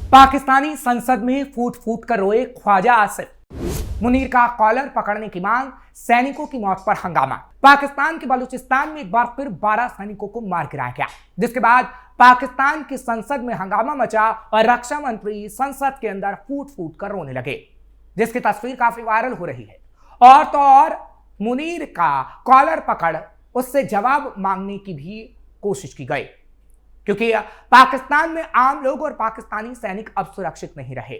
पाकिस्तानी संसद में फूट फूट कर रोए ख्वाजा आसिफ। मुनीर का कॉलर पकड़ने की मांग, सैनिकों की मौत पर हंगामा। पाकिस्तान के बलूचिस्तान में एक बार फिर 12 सैनिकों को मार गिराया गया, जिसके बाद पाकिस्तान की संसद में हंगामा मचा और रक्षा मंत्री संसद के अंदर फूट फूट कर रोने लगे, जिसकी तस्वीर काफी वायरल हो रही है। और तो और मुनीर का कॉलर पकड़ उससे जवाब मांगने की भी कोशिश की गई, क्योंकि पाकिस्तान में आम लोग और पाकिस्तानी सैनिक अब सुरक्षित नहीं रहे।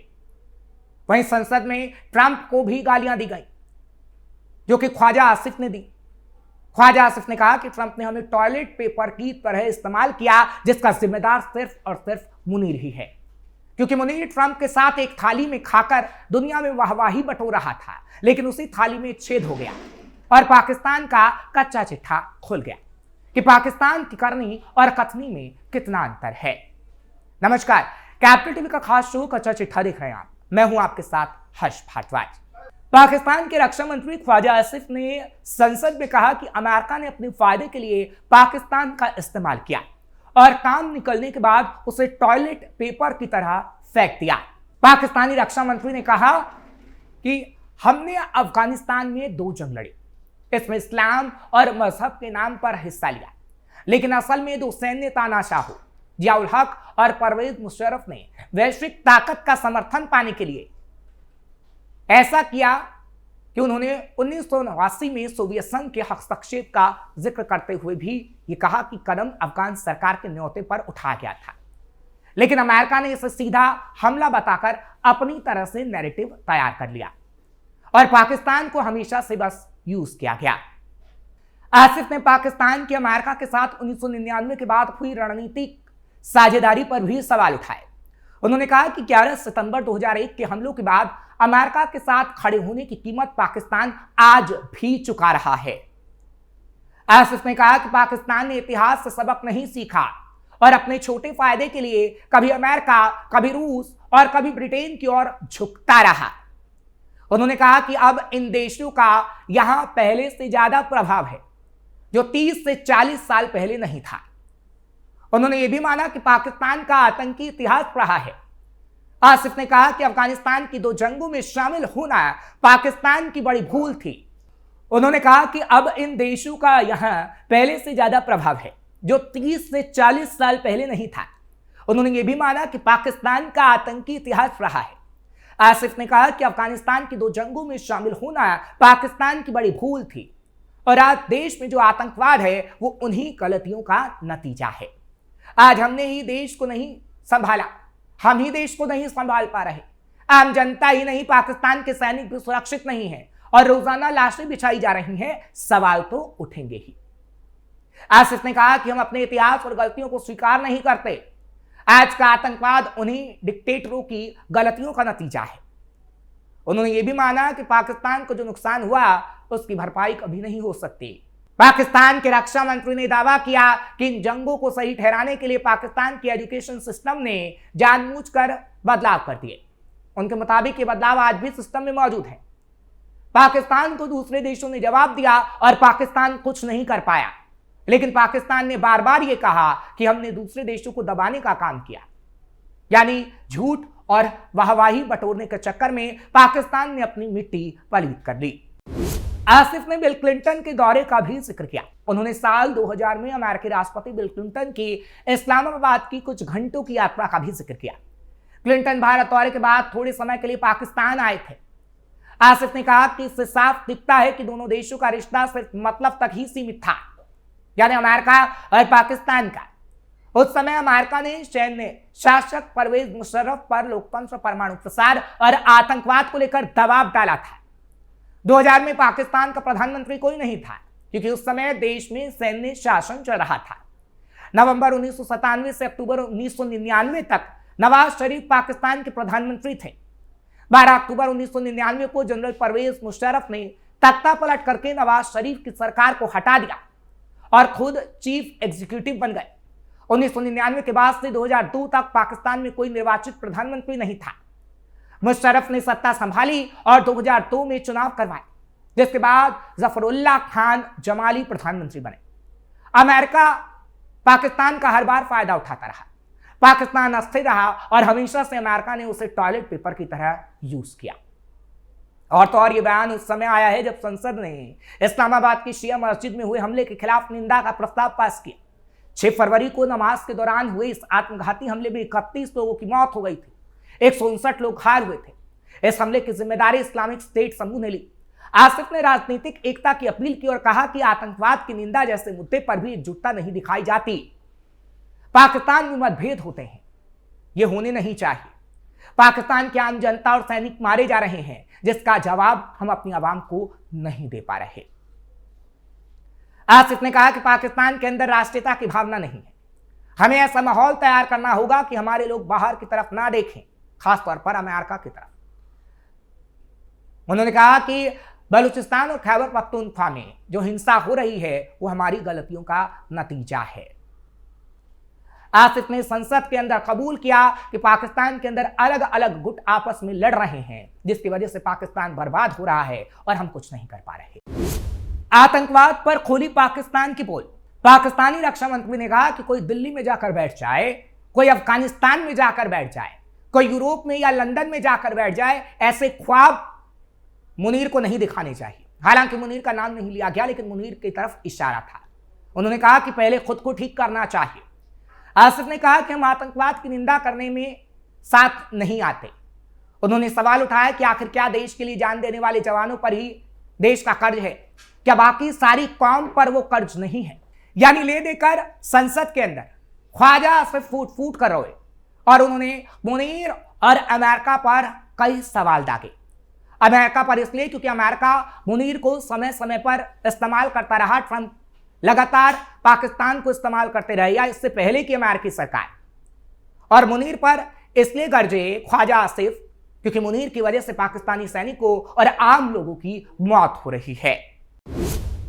वहीं संसद में ट्रंप को भी गालियां दी गई, जो कि ख्वाजा आसिफ ने दी। ख्वाजा आसिफ ने कहा कि ट्रंप ने हमें टॉयलेट पेपर की तरह इस्तेमाल किया, जिसका जिम्मेदार सिर्फ और सिर्फ मुनीर ही है, क्योंकि मुनीर ट्रंप के साथ एक थाली में खाकर दुनिया में वाहवाही बटोर रहा था, लेकिन उसी थाली में छेद हो गया और पाकिस्तान का कच्चा चिट्ठा खुल गया कि पाकिस्तान की करनी और कथनी में कितना अंतर है। नमस्कार, कैपिटल टीवी का खास शो कच्चा चिट्ठा देख रहे हैं आप। मैं हूं आपके साथ हर्ष भारद्वाज। पाकिस्तान के रक्षा मंत्री ख्वाजा आसिफ ने संसद में कहा कि अमेरिका ने अपने फायदे के लिए पाकिस्तान का इस्तेमाल किया और काम निकलने के बाद उसे टॉयलेट पेपर की तरह फेंक दिया। पाकिस्तानी रक्षा मंत्री ने कहा कि हमने अफगानिस्तान में 2 जंग लड़ी, इसमें इस्लाम और मजहब के नाम पर हिस्सा लिया, लेकिन असल में 2 सैन्य तानाशाह जियाउल हक और परवेज मुशर्रफ ने वैश्विक ताकत का समर्थन पाने के लिए ऐसा किया कि उन्होंने 1989 में सोवियत संघ के हस्तक्षेप का जिक्र करते हुए भी ये कहा कि कदम अफगान सरकार के न्योते पर उठाया गया था, लेकिन अमेरिका ने इसे सीधा हमला बताकर अपनी तरह से नैरेटिव तैयार कर लिया और पाकिस्तान को हमेशा से बस यूज किया गया। आसिफ ने पाकिस्तान की अमेरिका के साथ 1999 के बाद हुई रणनीतिक साझेदारी पर भी सवाल उठाए। उन्होंने कहा कि 11 सितंबर 2001 के हमलों के बाद अमेरिका के साथ खड़े होने की कीमत पाकिस्तान आज भी चुका रहा है। आसिफ ने कहा कि पाकिस्तान ने इतिहास से सबक नहीं सीखा और अपने छोटे फायदे के लिए कभी अमेरिका, कभी रूस और कभी ब्रिटेन की ओर झुकता रहा। उन्होंने कहा कि अब इन देशों का यहां पहले से ज्यादा प्रभाव है, जो 30 से 40 साल पहले नहीं था। उन्होंने यह भी माना कि पाकिस्तान का आतंकी इतिहास रहा है। आसिफ ने कहा कि अफगानिस्तान की 2 जंगों में शामिल होना पाकिस्तान की बड़ी भूल थी। उन्होंने कहा कि अब इन देशों का यहां पहले से ज्यादा प्रभाव है, जो 30 से 40 साल पहले नहीं था। उन्होंने यह भी माना कि पाकिस्तान का आतंकी इतिहास रहा है। आसिफ ने कहा कि अफगानिस्तान की 2 जंगों में शामिल होना पाकिस्तान की बड़ी भूल थी और आज देश में जो आतंकवाद है वो उन्हीं गलतियों का नतीजा है। आज हमने ही देश को नहीं संभाला, हम ही देश को नहीं संभाल पा रहे। आम जनता ही नहीं, पाकिस्तान के सैनिक भी सुरक्षित नहीं है और रोजाना लाशें बिछाई जा रही हैं, सवाल तो उठेंगे ही। आसिफ ने कहा कि हम अपने इतिहास और गलतियों को स्वीकार नहीं करते। आज का आतंकवाद उन्हीं डिक्टेटरों की गलतियों का नतीजा है। उन्होंने यह भी माना कि पाकिस्तान को जो नुकसान हुआ उसकी भरपाई कभी नहीं हो सकती। पाकिस्तान के रक्षा मंत्री ने दावा किया कि इन जंगों को सही ठहराने के लिए पाकिस्तान के एजुकेशन सिस्टम ने जानबूझकर बदलाव कर दिए। उनके मुताबिक ये बदलाव आज भी सिस्टम में मौजूद है। पाकिस्तान को दूसरे देशों ने जवाब दिया और पाकिस्तान कुछ नहीं कर पाया, लेकिन पाकिस्तान ने बार बार यह कहा कि हमने दूसरे देशों को दबाने का काम किया, यानी झूठ और वाहवाही बटोरने के चक्कर में पाकिस्तान ने अपनी मिट्टी पलीत कर ली। आसिफ ने बिल क्लिंटन के दौरे का भी जिक्र किया। उन्होंने साल 2000 में अमेरिकी राष्ट्रपति बिल क्लिंटन की इस्लामाबाद की कुछ घंटों की यात्रा का भी जिक्र किया। क्लिंटन भारत दौरे के बाद थोड़े समय के लिए पाकिस्तान आए थे। आसिफ ने कहा कि इससे साफ दिखता है कि दोनों देशों का रिश्ता सिर्फ मतलब तक ही सीमित था, यानी अमेरिका और पाकिस्तान का। उस समय अमेरिका ने सैन्य शासक परवेज मुशर्रफ पर लोकतंत्र, परमाणु प्रसार और आतंकवाद को लेकर दबाव डाला था। 2000 में पाकिस्तान का प्रधानमंत्री कोई नहीं था, क्योंकि उस समय देश में सैन्य शासन चल रहा था। नवंबर 1997 से अक्टूबर 1999 तक नवाज शरीफ पाकिस्तान के प्रधानमंत्री थे। 12 अक्टूबर 1999 को जनरल परवेज मुशर्रफ ने तख्ता पलट करके नवाज शरीफ की सरकार को हटा दिया और खुद चीफ एग्जीक्यूटिव बन गए। 1999 के बाद से 2002 तक पाकिस्तान में कोई निर्वाचित प्रधानमंत्री नहीं था। मुशर्रफ ने सत्ता संभाली और 2002 में चुनाव करवाए, जिसके बाद जफरुल्लाह खान जमाली प्रधानमंत्री बने। अमेरिका पाकिस्तान का हर बार फायदा उठाता रहा। पाकिस्तान अस्थिर रहा और हमेशा से अमेरिका ने उसे टॉयलेट पेपर की तरह यूज किया। और तो और ये बयान उस समय आया है जब संसद ने इस्लामाबाद की शिया मस्जिद में हुए हमले के खिलाफ निंदा का प्रस्ताव पास किया। 6 फरवरी को नमाज के दौरान हुए इस आत्मघाती हमले में 31 लोगों की मौत हो गई थी, 159 लोग घायल हुए थे। इस हमले की जिम्मेदारी इस्लामिक स्टेट समूह ने ली। आसिफ ने राजनीतिक एकता की अपील की और कहा कि आतंकवाद की निंदा जैसे मुद्दे पर भी एकजुटता नहीं दिखाई जाती। पाकिस्तान में मतभेद होते हैं, ये होने नहीं चाहिए। पाकिस्तान की आम जनता और सैनिक मारे जा रहे हैं, जिसका जवाब हम अपनी आवाम को नहीं दे पा रहे। आसिफ ने कहा कि पाकिस्तान के अंदर राष्ट्रीयता की भावना नहीं है। हमें ऐसा माहौल तैयार करना होगा कि हमारे लोग बाहर की तरफ ना देखें, खासतौर पर अमेरिका की तरफ। उन्होंने कहा कि बलूचिस्तान और खैबर पख्तूनख्वा में जो हिंसा हो रही है वो हमारी गलतियों का नतीजा है। आसिफ ने संसद के अंदर कबूल किया कि पाकिस्तान के अंदर अलग अलग गुट आपस में लड़ रहे हैं, जिसकी वजह से पाकिस्तान बर्बाद हो रहा है और हम कुछ नहीं कर पा रहे। आतंकवाद पर खोली पाकिस्तान की पोल। पाकिस्तानी रक्षा मंत्री ने कहा कि कोई दिल्ली में जाकर बैठ जाए, कोई अफगानिस्तान में जाकर बैठ जाए, कोई यूरोप में या लंदन में जाकर बैठ जाए, ऐसे ख्वाब मुनीर को नहीं दिखाने चाहिए। हालांकि मुनीर का नाम नहीं लिया गया, लेकिन मुनीर की तरफ इशारा था। उन्होंने कहा कि पहले खुद को ठीक करना चाहिए। आसिफ ने कहा कि हम आतंकवाद की निंदा करने में साथ नहीं आते। उन्होंने सवाल उठाया कि आखिर क्या देश के लिए जान देने वाले जवानों पर ही देश का कर्ज है, क्या बाकी सारी कौम पर वो कर्ज नहीं है? यानी ले देकर संसद के अंदर ख्वाजा आसिफ फूट फूट कर रोए और उन्होंने मुनीर और अमेरिका पर कई सवाल दागे। अमेरिका पर इसलिए क्योंकि अमेरिका मुनीर को समय समय पर इस्तेमाल करता रहा। ट्रंप लगातार पाकिस्तान को इस्तेमाल करते रहे, या इससे पहले की अमेरिकी सरकार। और मुनीर पर इसलिए गरजे ख्वाजा आसिफ क्योंकि मुनीर की वजह से पाकिस्तानी सैनिकों और आम लोगों की मौत हो रही है।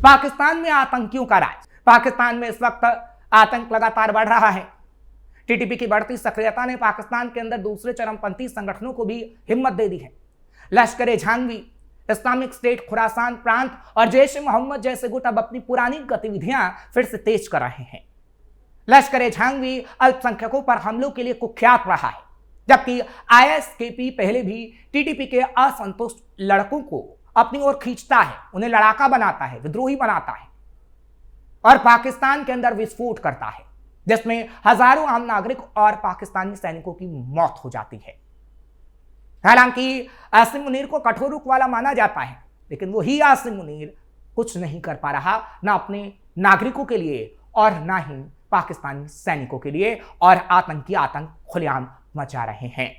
पाकिस्तान में आतंकियों का राज। पाकिस्तान में इस वक्त आतंक लगातार बढ़ रहा है। टीटीपी की बढ़ती सक्रियता ने पाकिस्तान के अंदर दूसरे चरमपंथी संगठनों को भी हिम्मत दे दी है। लश्कर-ए-जंगी, इस्लामिक स्टेट खुरासान प्रांत और जैश-ए-मोहम्मद जैसे गुट अब अपनी पुरानी गतिविधियां फिर से तेज कर रहे हैं। लश्कर-ए-जंगी अल्पसंख्यकों पर हमलों के लिए कुख्यात रहा है, जबकि आईएसकेपी पहले भी टीटीपी के असंतुष्ट लड़कों को अपनी ओर खींचता है, उन्हें लड़ाका बनाता है, विद्रोही बनाता है और पाकिस्तान के अंदर विस्फोट करता है, जिसमें हजारों आम नागरिक और पाकिस्तानी सैनिकों की मौत हो जाती है। हालांकि आसिम मुनीर को कठोर रुख वाला माना जाता है, लेकिन वही आसिम मुनीर कुछ नहीं कर पा रहा, ना अपने नागरिकों के लिए और ना ही पाकिस्तानी सैनिकों के लिए, और आतंकी आतंक खुलेआम मचा रहे हैं।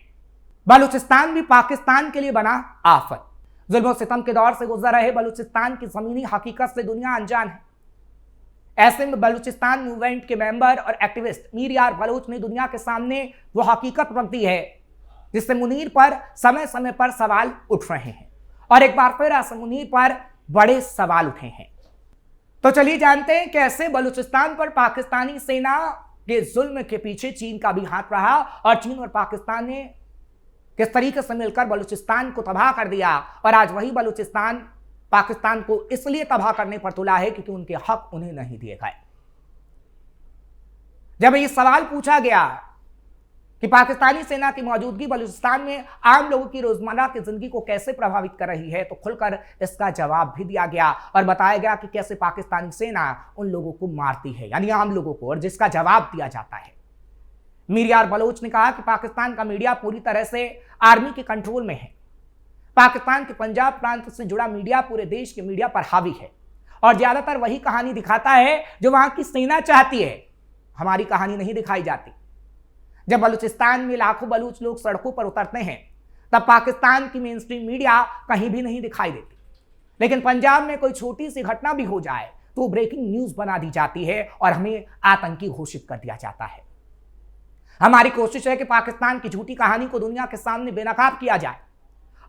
बलूचिस्तान भी पाकिस्तान के लिए बना आफत। जुल्म सितम के दौर से गुजर रहे बलूचिस्तान की जमीनी हकीकत से दुनिया अनजान है। ऐसे में बलूचिस्तान मूवमेंट के मेंबर और एक्टिविस्ट मीर यार बलूच ने दुनिया के सामने वो हकीकत रख दी है जिससे मुनीर पर समय समय पर सवाल उठ रहे हैं, और एक बार फिर आसिम मुनीर पर बड़े सवाल उठे हैं। तो चलिए जानते हैं कैसे बलूचिस्तान पर पाकिस्तानी सेना के जुल्म के पीछे चीन का भी हाथ रहा और चीन और पाकिस्तान ने किस तरीके से मिलकर बलूचिस्तान को तबाह कर दिया, और आज वही बलूचिस्तान पाकिस्तान को इसलिए तबाह करने पर तुला है क्योंकि उनके हक उन्हें नहीं दिए गए। जब ये सवाल पूछा गया कि पाकिस्तानी सेना की मौजूदगी बलूचिस्तान में आम लोगों की रोजमर्रा की जिंदगी को कैसे प्रभावित कर रही है, तो खुलकर इसका जवाब भी दिया गया और बताया गया कि कैसे पाकिस्तानी सेना उन लोगों को मारती है, यानी आम लोगों को, और जिसका जवाब दिया जाता है। मीर यार बलूच ने कहा कि पाकिस्तान का मीडिया पूरी तरह से आर्मी के कंट्रोल में है। पाकिस्तान के पंजाब प्रांत से जुड़ा मीडिया पूरे देश के मीडिया पर हावी है और ज्यादातर वही कहानी दिखाता है जो वहां की सेना चाहती है। हमारी कहानी नहीं दिखाई जाती। जब बलूचिस्तान में लाखों बलूच लोग सड़कों पर उतरते हैं, तब पाकिस्तान की मेन स्ट्रीम मीडिया कहीं भी नहीं दिखाई देती। लेकिन पंजाब में कोई छोटी सी घटना भी हो जाए तो ब्रेकिंग न्यूज बना दी जाती है और हमें आतंकी घोषित कर दिया जाता है। हमारी कोशिश है कि पाकिस्तान की झूठी कहानी को दुनिया के सामने बेनकाब किया जाए।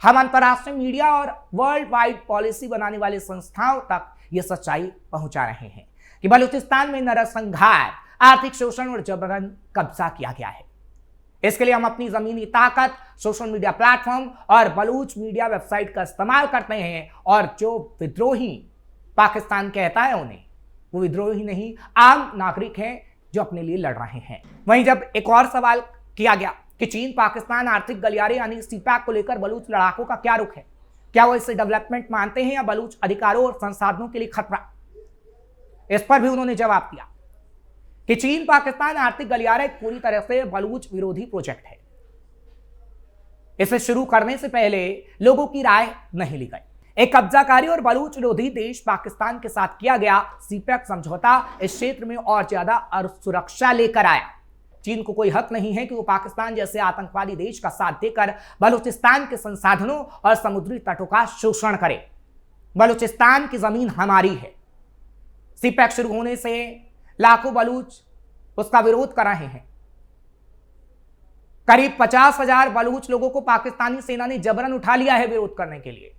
हम अंतर्राष्ट्रीय मीडिया और वर्ल्ड वाइड पॉलिसी बनाने वाली संस्थाओं तक ये सच्चाई पहुंचा रहे हैं कि बलूचिस्तान में नरसंहार, आर्थिक शोषण और जबरन कब्जा किया गया है। इसके लिए हम अपनी जमीनी ताकत, सोशल मीडिया प्लेटफॉर्म और बलूच मीडिया वेबसाइट का इस्तेमाल करते हैं, और जो विद्रोही पाकिस्तान कहता है उन्हें, वो विद्रोही नहीं, आम नागरिक हैं, जो अपने लिए लड़ रहे हैं। वहीं जब एक और सवाल किया गया कि चीन पाकिस्तान आर्थिक गलियारे यानी सीपैक को लेकर बलूच लड़ाकों का क्या रुख है, क्या वो इसे डेवलपमेंट मानते हैं या बलूच अधिकारों और संसाधनों के लिए खतरा, इस पर भी उन्होंने जवाब दिया कि चीन पाकिस्तान आर्थिक गलियारा एक पूरी तरह से बलूच विरोधी प्रोजेक्ट है। इसे शुरू करने से पहले लोगों की राय नहीं ली गई। एक कब्जाकारी और बलूच विरोधी देश पाकिस्तान के साथ किया गया सीपैक समझौता इस क्षेत्र में और ज्यादा सुरक्षा लेकर आया। चीन को कोई हक नहीं है कि वो पाकिस्तान जैसे आतंकवादी देश का साथ देकर बलूचिस्तान के संसाधनों और समुद्री तटों का शोषण करे। बलूचिस्तान की जमीन हमारी है। सीपैक शुरू होने से लाखों बलूच उसका विरोध कर रहे हैं। करीब 50,000 बलूच लोगों को पाकिस्तानी सेना ने जबरन उठा लिया है विरोध करने के लिए,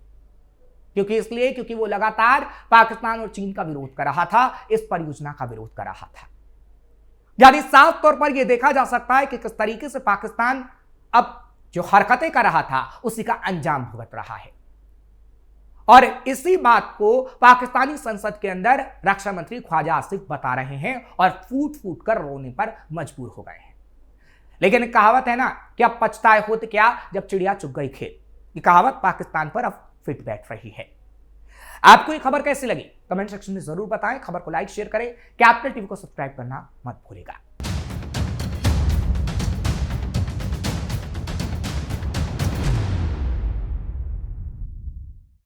क्योंकि वो लगातार पाकिस्तान और चीन का विरोध कर रहा था, इस परियोजना का विरोध कर रहा था। यानी साफ तौर पर यह देखा जा सकता है कि किस तरीके से पाकिस्तान अब जो हरकतें कर रहा था उसी का अंजाम भुगत रहा है। और इसी बात को पाकिस्तानी संसद के अंदर रक्षा मंत्री ख्वाजा आसिफ बता रहे हैं और फूट फूट कर रोने पर मजबूर हो गए हैं। लेकिन एक कहावत है ना कि अब पछताए होते क्या जब चिड़िया चुग गई खेत। ये कहावत पाकिस्तान पर अब फिट बैठ रही है। आपको ये खबर कैसी लगी कमेंट सेक्शन में जरूर बताएं। खबर को लाइक शेयर करें। कैपिटल टीवी को सब्सक्राइब करना मत भूलिएगा।